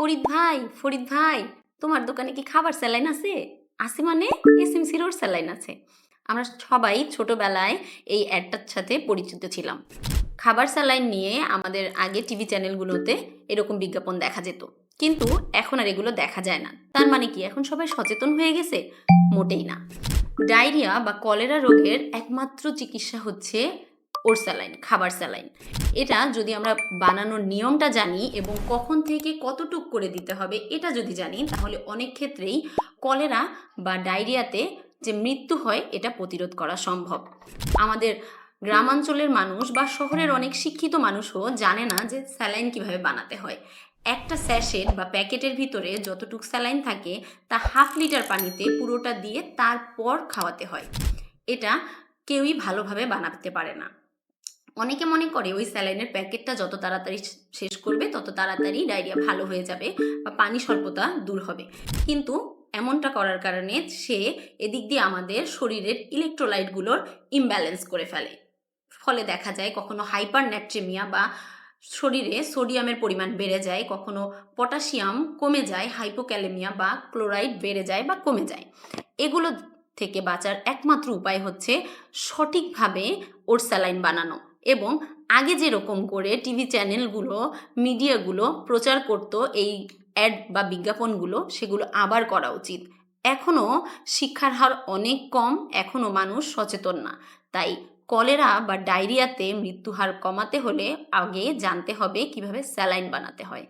ফরিদ ভাই, তোমার দোকানে কি খাবার স্যালাইন আছে? আছে মানে এসএমসির ওর স্যালাইন আছে। আমরা সবাই ছোটবেলায় এই অ্যাডটার সাথে পরিচিত ছিলাম। খাবার স্যালাইন নিয়ে আমাদের আগে টিভি চ্যানেলগুলোতে এরকম বিজ্ঞাপন দেখা যেত, কিন্তু এখন আর এগুলো দেখা যায় না। তার মানে কি এখন সবাই সচেতন হয়ে গেছে? মোটেই না। ডায়রিয়া বা কলেরা রোগের একমাত্র চিকিৎসা হচ্ছে ওর স্যালাইন, খাবার স্যালাইন। এটা যদি আমরা বানানোর নিয়মটা জানি এবং কখন থেকে কতটুক করে দিতে হবে এটা যদি জানি, তাহলে অনেক ক্ষেত্রেই কলেরা বা ডায়রিয়াতে যে মৃত্যু হয় এটা প্রতিরোধ করা সম্ভব। আমাদের গ্রামাঞ্চলের মানুষ বা শহরের অনেক শিক্ষিত মানুষও জানে না যে স্যালাইন কিভাবে বানাতে হয়। একটা স্যাশেট বা প্যাকেটের ভিতরে যতটুকু স্যালাইন থাকে তা হাফ লিটার পানিতে পুরোটা দিয়ে তারপর খাওয়াতে হয়। এটা কেউই ভালোভাবে বানাতে পারে না। অনেকে মনে করে ওই স্যালাইনের প্যাকেটটা যত তাড়াতাড়ি শেষ করবে তত তাড়াতাড়ি ডায়রিয়া ভালো হয়ে যাবে বা পানি স্বল্পতা দূর হবে, কিন্তু এমনটা করার কারণে সে এদিক দিয়ে আমাদের শরীরের ইলেকট্রোলাইটগুলোর ইমব্যালেন্স করে ফেলে। ফলে দেখা যায় কখনো হাইপার ন্যাট্রেমিয়া বা শরীরে সোডিয়ামের পরিমাণ বেড়ে যায়, কখনো পটাশিয়াম কমে যায়, হাইপোক্যালেমিয়া বা ক্লোরাইড বেড়ে যায় বা কমে যায়। এগুলো থেকে বাঁচার একমাত্র উপায় হচ্ছে সঠিকভাবে ওর স্যালাইন বানানো এবং আগে যেরকম করে টিভি চ্যানেলগুলো, মিডিয়াগুলো প্রচার করতো এই অ্যাড বা বিজ্ঞাপনগুলো, সেগুলো আবার করা উচিত। এখনও শিক্ষার হার অনেক কম, এখনও মানুষ সচেতন না। তাই কলেরা বা ডায়রিয়াতে মৃত্যুহার কমাতে হলে আগে জানতে হবে কিভাবে স্যালাইন বানাতে হয়।